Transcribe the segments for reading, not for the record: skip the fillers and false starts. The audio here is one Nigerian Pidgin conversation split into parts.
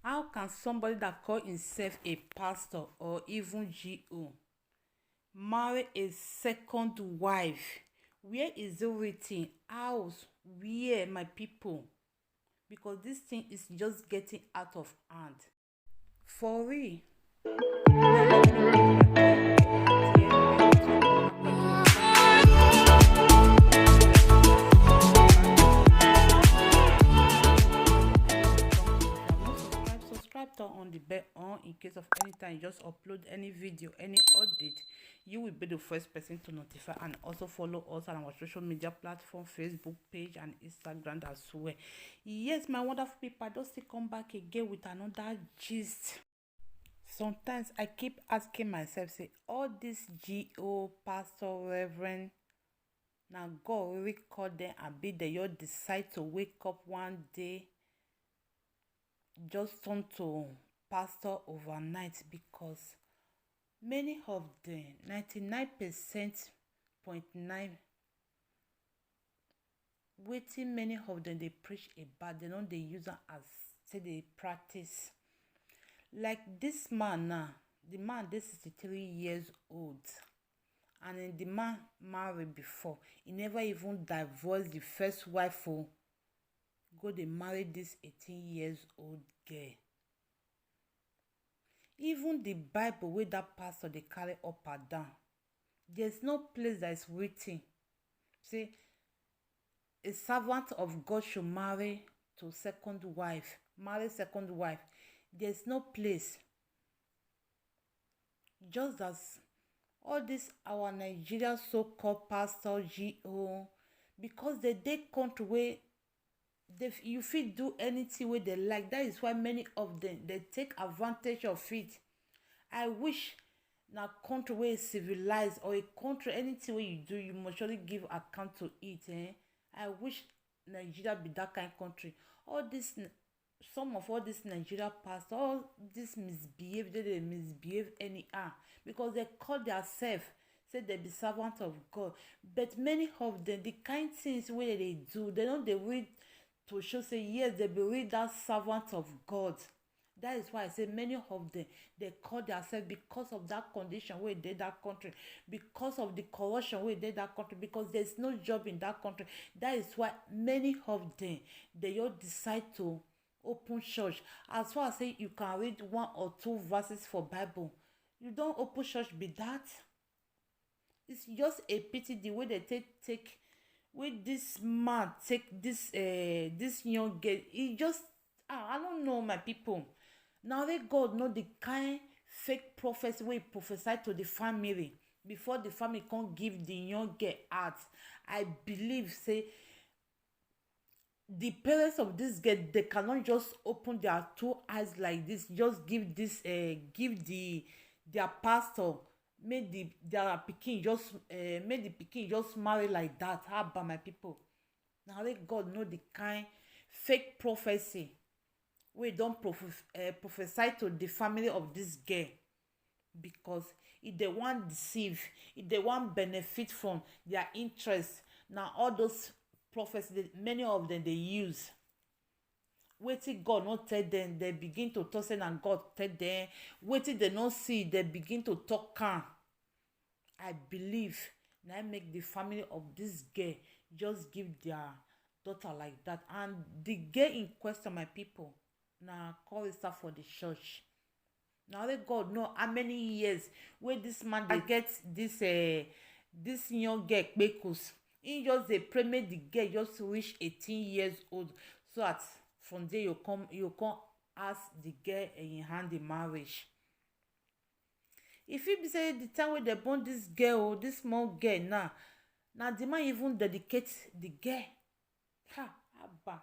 How can somebody that call himself a pastor or even GO marry a second wife? Where is it written? House? Where, my people? Because this thing is just getting out of hand. For real. Now let me make my point at the subscribe, turn on the bell on in case of any time you just upload any video, any update, you will be the first person to notify. And also follow us on our social media platform, Facebook page and Instagram as well. Yes, my wonderful people, I just still come back again with another gist. Sometimes I keep asking myself, say, all this GO, pastor, reverend, now God really call them and be there. You decide to wake up one day, just turn to pastor overnight, because many of them, 99.9%, waiting, many of them they preach about, they know they use them as say they practice. Like this man now, the man this is 63 years old, and the man married before. He never even divorced the first wife. Oh, go they marry this 18 years old girl. Even the Bible wey that pastor they carry up and down, there's no place that is written say a servant of God should marry to second wife, marry second wife. There's no place. Just as all this our Nigeria so-called pastor GO, because they country where you fit do anything wey they like. That is why many of them they take advantage of it. I wish na country wey civilized, or a country anything wey you do you must surely give account to it. I wish Nigeria be that kind of country. All this, some of all this Nigeria past, all this misbehave, they misbehave anyhow because they call themselves, say they be servant of God. But many of them, the kind things wey they do, they don't they read to show say yes, they be read that servant of God. That is why I say many of them they call themselves, because of that condition where they that country, because of the corruption where they that country, because there's no job in that country. That is why many of them they all decide to open church. As far as say you can read one or two verses for Bible, you don't open church be that. It's just a pity the way they take with this man take this young girl. He just I don't know, my people. Now let God know the kind fake prophecy wey prophesy to the family before the family can't give the young girl out. I believe say the parents of this girl, they cannot just open their two eyes like this, just give this give their pastor, make their pikin just make the pikin just marry like that. How about, my people? Now let God know the kind fake prophecy wey don prophesy to the family of this girl, because if they want deceive, if they want benefit from their interest, now all those prophecies many of them they use. Wetin God not tell them, they begin to talk, say and God tell them. Wetin they not see, they begin to talk calm. I believe now make the family of this girl just give their daughter like that. And the girl in question, my people, now call it for the church. Now let God know how many years where this man they get this young girl kpekus. He just they pray make the girl just reach 18 years old, so that from there you come ask the girl in hand in marriage. If it be say the time when they born this girl, this small girl now the man even dedicate the girl. Abba,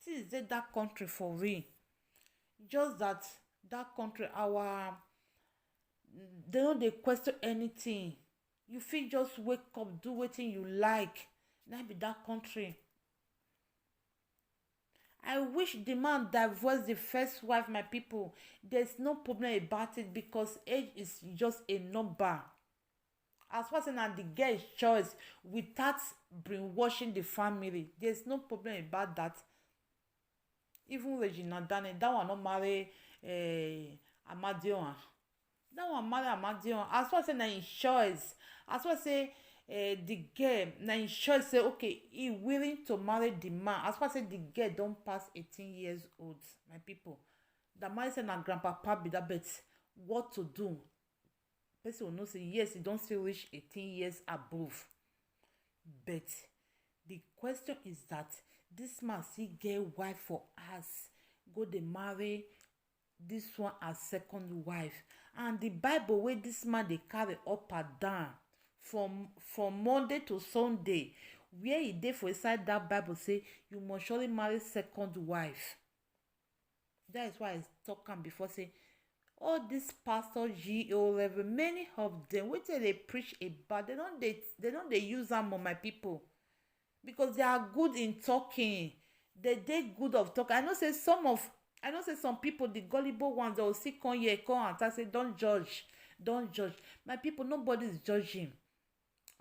this is that country for real. Just that country, our they don't they question anything. You feel just wake up, do wetin you like. Now be that country. I wish the man divorced the first wife, my people. There's no problem about it, because age is just a number. As far as the girl's choice, without brainwashing the family, there's no problem about that. Even Regina Daniel, that one not marry Amadioha. That one marry Amadioha. As well say na him choice. As well say the girl na him choice say okay, he willing to marry the man. As well say the girl don't pass 18 years old, my people. That man say na grandpapa be that, but what to do? Person will know say yes, he don't still reach 18 years above. But the question is that this man still get wife for us, go dey marry this one as second wife. And the Bible wey this man dey carry up and down from Monday to Sunday, where e dey for inside that Bible say you must surely marry second wife. That is why I talk am before say all this pastor GO level, many of them wetin dey preach about, they don't dey use am on my people, because they are good in talking. They good of talking. I know say some people, the gullible ones, they will still come here come and talk say don't judge. My people, nobody is judging,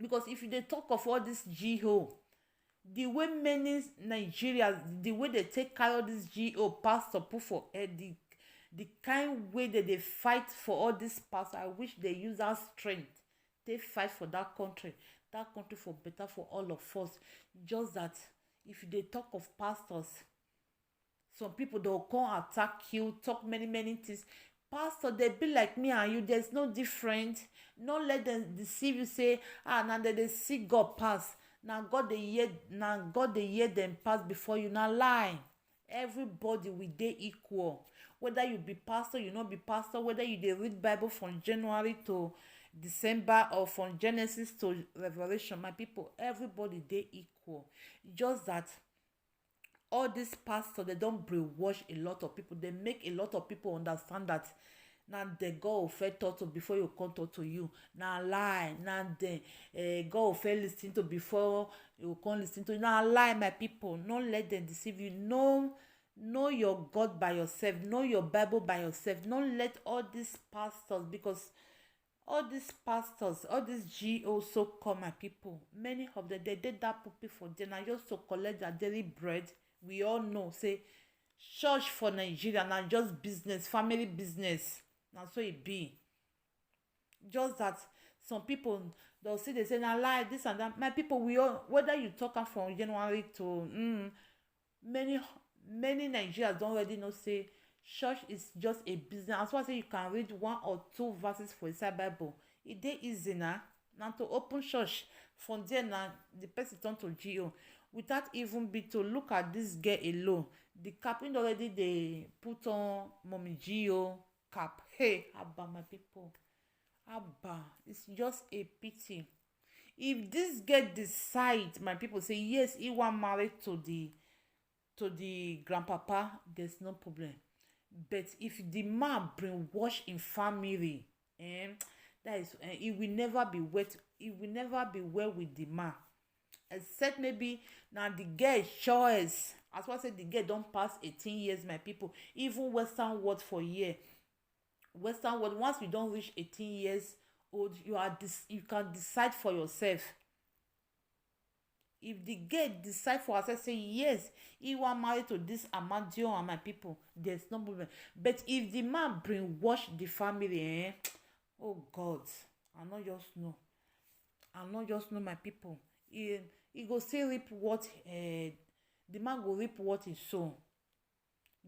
because if you dey talk of all this GO, the way many Nigerians, the way they take carry all this GO pastor put for head, the kind way that they fight for all this pastor, I wish they use that strength. They fight for that country for better for all of us. Just that if they talk of pastors, some people they'll come attack you, talk many things. Pastor, they be like me and you, there's no different. Don't let them deceive you, say now they see God pass. Now God they hear them pass before you. Now lie. Everybody we dey equal. Whether you be pastor, you not be pastor, whether you dey read Bible from January to December or from Genesis to Revelation, my people, everybody dey equal. Just that all these pastors, they don't brainwash a lot of people. They make a lot of people understand that now the God will first talk to before you come talk to you. Now lie. Now the God will first listen to before you come listen to you. Now lie, my people. Don't let them deceive you. Know your God by yourself. Know your Bible by yourself. Don't let all these pastors, because all these pastors, all these GO so called, my people, many of them, they did that pulpit for them and just to collect their daily bread. We all know, say, church for Nigeria now just business, family business. Now so it be. Just that some people, they'll see, they say, now lie, this and that. My people, we all, whether you talk from January to many Nigerians don't already know, say, church is just a business. As well as you can read 1 or 2 verses for inside Bible. It dey easy now to open church. From there now, the person turn to GO. Without even be to look at this girl alone. The cap in already they put on mommy GO cap. Hey, Abba, my people. Abba, it's just a pity. If this girl decide, my people, say yes, he want married to the grandpapa, there's no problem. But if the man brainwash in family, that is, it will never be wet. It will never be well with the man. Except maybe now the girl choice. As well say the girl don't pass 18 years, my people. Even Western world for year. Western world, once you don't reach 18 years old, you can decide for yourself. If the girl decide for herself, say yes, he want married to this Amadio and my people, there's no problem. But if the man brainwash the family, oh God, I not just know my people. He go still reap what the man go reap what he sow.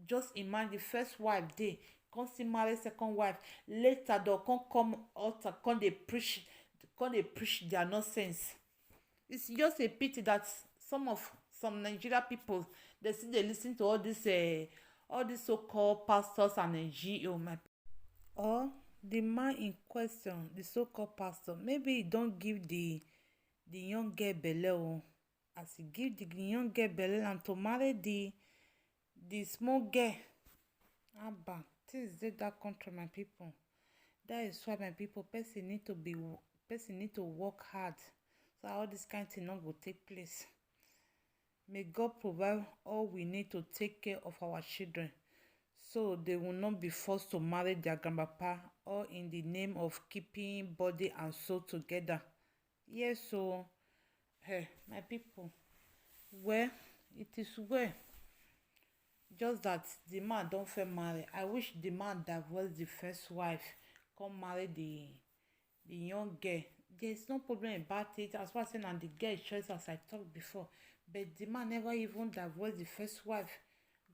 Just imagine the first wife dey come still marry second wife. Later they'll come altar, come they preach their nonsense. It's just a pity that some Nigeria people, they still they listen to all these so-called pastors and NGO, my people. Or the man in question, the so-called pastor, maybe he don't give the young girl belle, as he give the young girl belle and to marry the small girl. Abba, things dey that country, my people. That is why, my people, person need to work hard, so all this kind thing not go take place. May God provide all we need to take care of our children, so they will not be forced to marry their grandpapa, all in the name of keeping body and soul together. Yes, so hey, my people, well, it is well. Just that the man don't feel marry. I wish the man divorce the first wife, come marry the young girl. There's no problem about it. As far as saying and the girl choice as I talked before. But the man never even divorced the first wife.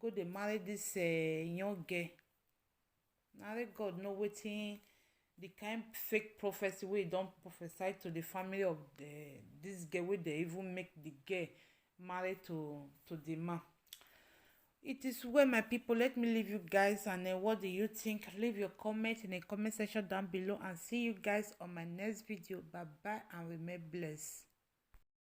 Go they marry this young girl. Now let God know wetin the kind fake prophecy wey don prophesy to the family of this girl wey dey even make the girl marry to the man. It is well, my people. Let me leave you guys, and what do you think? Leave your comment in the comment section down below, and see you guys on my next video. Bye bye and remain blessed.